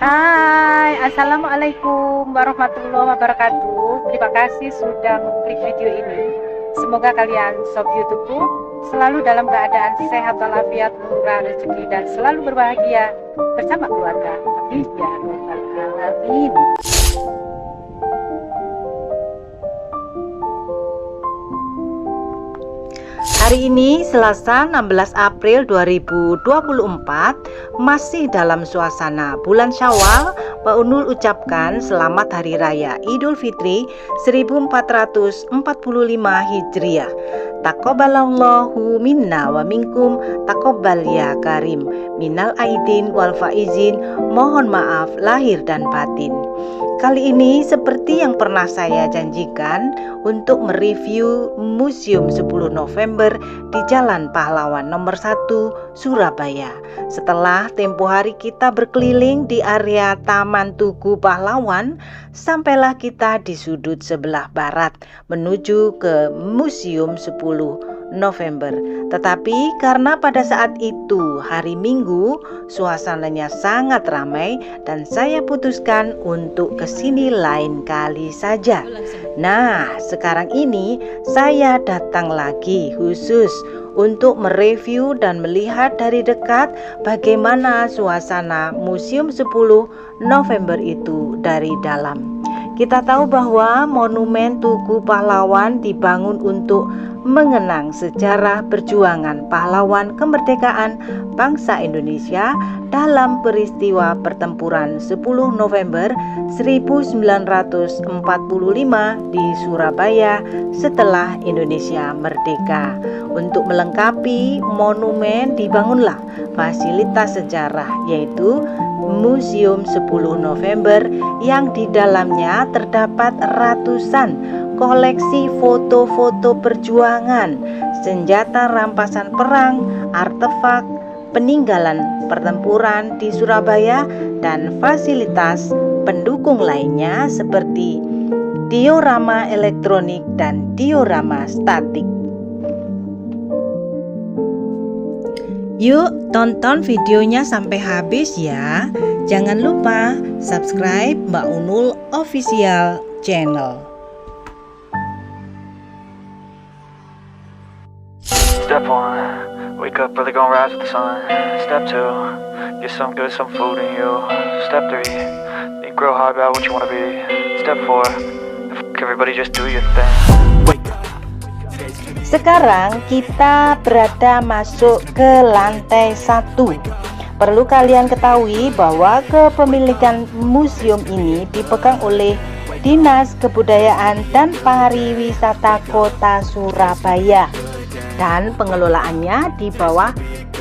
Hai, Assalamualaikum warahmatullahi wabarakatuh. Terima kasih sudah mengklik video ini. Semoga kalian sob YouTubeku selalu dalam keadaan sehat walafiat, murah rezeki, dan selalu berbahagia bersama keluarga. Amin ya rabbal alamin. Hari ini Selasa 16 April 2024, masih dalam suasana bulan Syawal. Pak Unul ucapkan selamat Hari Raya Idul Fitri 1445 Hijriah. Taqabbalallahu minna wa minkum, taqabbal ya karim, minal aidin wal faizin, mohon maaf lahir dan batin. Kali ini seperti yang pernah saya janjikan untuk mereview Museum 10 November di Jalan Pahlawan nomor 1 Surabaya. Setelah tempo hari kita berkeliling di area Taman Tugu Pahlawan, sampailah kita di sudut sebelah barat menuju ke Museum 10 November. Tetapi karena pada saat itu hari Minggu, suasananya sangat ramai dan saya putuskan untuk kesini lain kali saja. Nah, sekarang ini saya datang lagi khusus untuk mereview dan melihat dari dekat bagaimana suasana Museum 10 November itu dari dalam. Kita tahu bahwa Monumen Tugu Pahlawan dibangun untuk mengenang sejarah perjuangan pahlawan kemerdekaan bangsa Indonesia dalam peristiwa pertempuran 10 November 1945 di Surabaya setelah Indonesia merdeka. Untuk melengkapi monumen dibangunlah fasilitas sejarah, yaitu Museum 10 November yang di dalamnya terdapat ratusan koleksi foto-foto perjuangan, senjata rampasan perang, artefak, peninggalan pertempuran di Surabaya, dan fasilitas pendukung lainnya seperti diorama elektronik dan diorama statik. Yuk tonton videonya sampai habis ya. Jangan lupa subscribe Mbak Unul Official Channel. Step 1, wake up early, gonna rise with the sun. Step 2, get some good, some food in you. Step 3, think real hard about what you wanna be. Step 4, everybody just do your thing. Wake up. Sekarang kita berada masuk ke lantai 1. Perlu kalian ketahui bahwa kepemilikan museum ini dipegang oleh Dinas Kebudayaan dan Pariwisata Kota Surabaya, dan pengelolaannya di bawah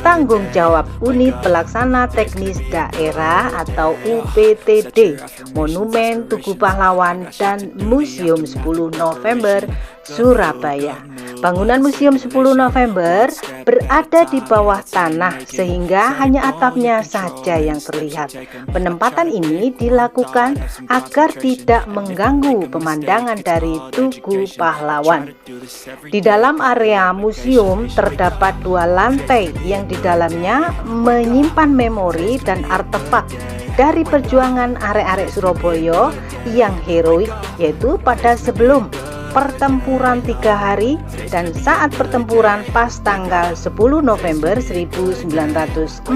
tanggung jawab Unit Pelaksana Teknis Daerah atau UPTD Monumen Tugu Pahlawan dan Museum 10 November Surabaya. Bangunan Museum 10 November berada di bawah tanah sehingga hanya atapnya saja yang terlihat. Penempatan ini dilakukan agar tidak mengganggu pemandangan dari Tugu Pahlawan. Di dalam area museum terdapat 2 lantai yang di dalamnya menyimpan memori dan artefak dari perjuangan arek-arek Surabaya yang heroik, yaitu pada sebelum pertempuran 3 hari dan saat pertempuran pas tanggal 10 November 1945.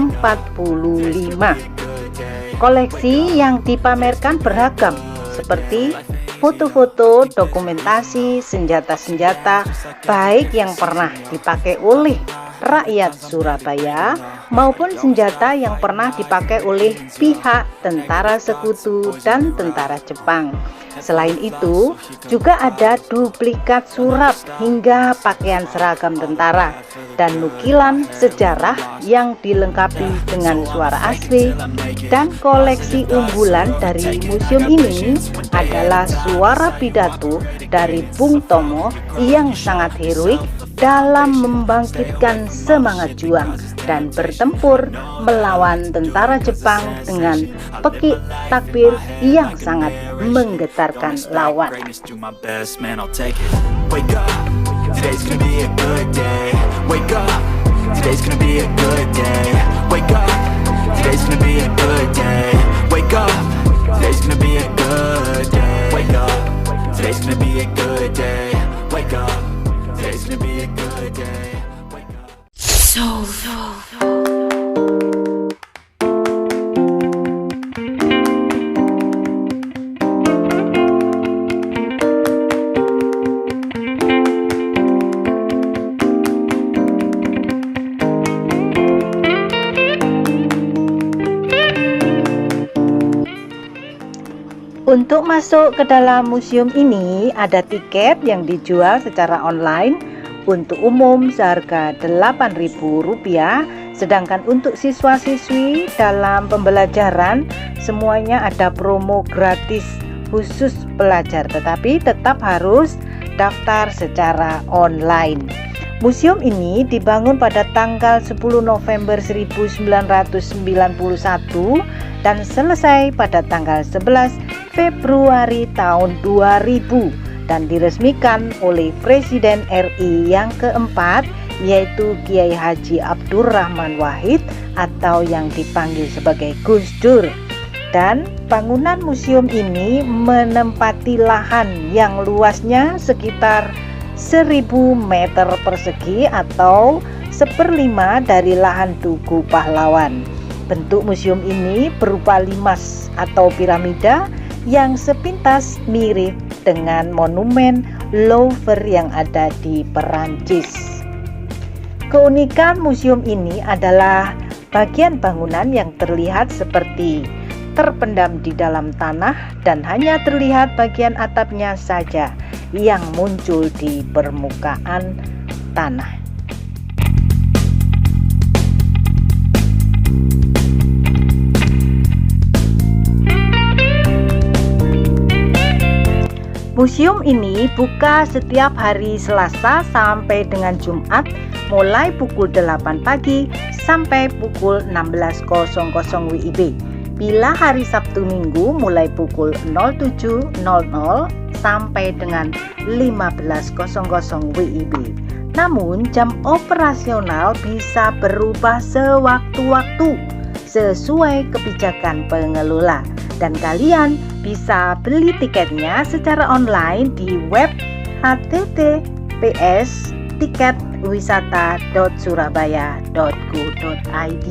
Koleksi yang dipamerkan beragam seperti foto-foto, dokumentasi, senjata-senjata baik yang pernah dipakai oleh rakyat Surabaya maupun senjata yang pernah dipakai oleh pihak tentara sekutu dan tentara Jepang. Selain itu, juga ada duplikat surat hingga pakaian seragam tentara dan nukilan sejarah yang dilengkapi dengan suara asli. Dan koleksi unggulan dari museum ini adalah suara pidato dari Bung Tomo yang sangat heroik dalam membangkitkan semangat juang dan bertempur melawan tentara Jepang dengan pekik takbir yang sangat menggetarkan lawan. Today's gonna be a good day. Wake up. Today's gonna be a good day. Wake Untuk masuk ke dalam museum ini ada tiket yang dijual secara online. Untuk umum seharga Rp8.000, sedangkan untuk siswa-siswi dalam pembelajaran semuanya ada promo gratis khusus pelajar, tetapi tetap harus daftar secara online. Museum ini dibangun pada tanggal 10 November 1991 dan selesai pada tanggal 11 Februari tahun 2000 dan diresmikan oleh Presiden RI yang keempat, yaitu Kiai Haji Abdurrahman Wahid atau yang dipanggil sebagai Gus Dur. Dan bangunan museum ini menempati lahan yang luasnya sekitar 1000 meter persegi atau 1/5 dari lahan Tugu Pahlawan. Bentuk museum ini berupa limas atau piramida yang sepintas mirip dengan monumen Louvre yang ada di Perancis. Keunikan museum ini adalah bagian bangunan yang terlihat seperti terpendam di dalam tanah dan hanya terlihat bagian atapnya saja yang muncul di permukaan tanah. Museum ini buka setiap hari Selasa sampai dengan Jumat mulai pukul 8 pagi sampai pukul 16.00 WIB. Bila hari Sabtu Minggu mulai pukul 07.00 sampai dengan 15.00 WIB. Namun jam operasional bisa berubah sewaktu-waktu sesuai kebijakan pengelola. Dan kalian bisa beli tiketnya secara online di web https://tiketwisata.surabaya.go.id.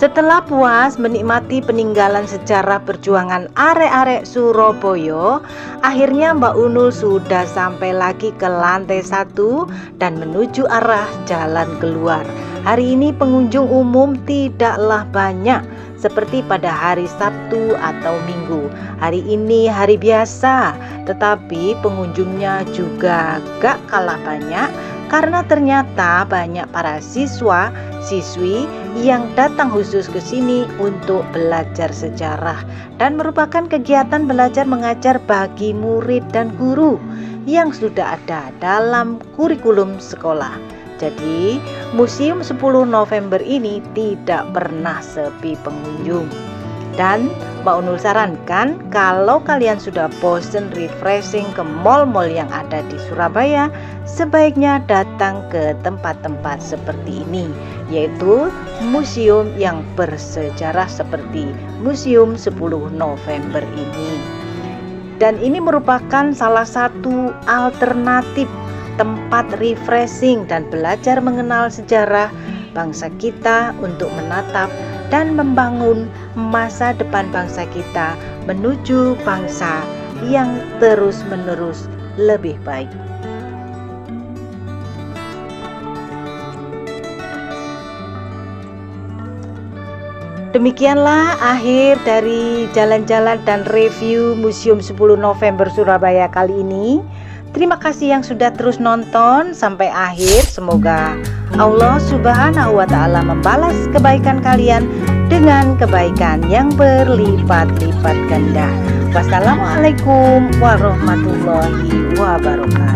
Setelah puas menikmati peninggalan sejarah perjuangan arek-arek Surabaya, akhirnya Mbak Unul sudah sampai lagi ke lantai 1 dan menuju arah jalan keluar. Hari ini pengunjung umum tidaklah banyak seperti pada hari Sabtu atau Minggu. Hari ini hari biasa, tetapi pengunjungnya juga gak kalah banyak karena ternyata banyak para siswa, siswi yang datang khusus ke sini untuk belajar sejarah dan merupakan kegiatan belajar mengajar bagi murid dan guru yang sudah ada dalam kurikulum sekolah. Jadi, Museum 10 November ini tidak pernah sepi pengunjung. Dan Mbak Unul sarankan kalau kalian sudah bosen refreshing ke mall-mall yang ada di Surabaya, sebaiknya datang ke tempat-tempat seperti ini, yaitu museum yang bersejarah seperti Museum 10 November ini. Dan ini merupakan salah satu alternatif tempat refreshing dan belajar mengenal sejarah bangsa kita untuk menatap dan membangun masa depan bangsa kita menuju bangsa yang terus-menerus lebih baik. Demikianlah akhir dari jalan-jalan dan review Museum 10 November Surabaya kali ini. Terima kasih yang sudah terus nonton sampai akhir. Semoga Allah Subhanahu wa Ta'ala membalas kebaikan kalian dengan kebaikan yang berlipat-lipat ganda. Wassalamualaikum warahmatullahi wabarakatuh.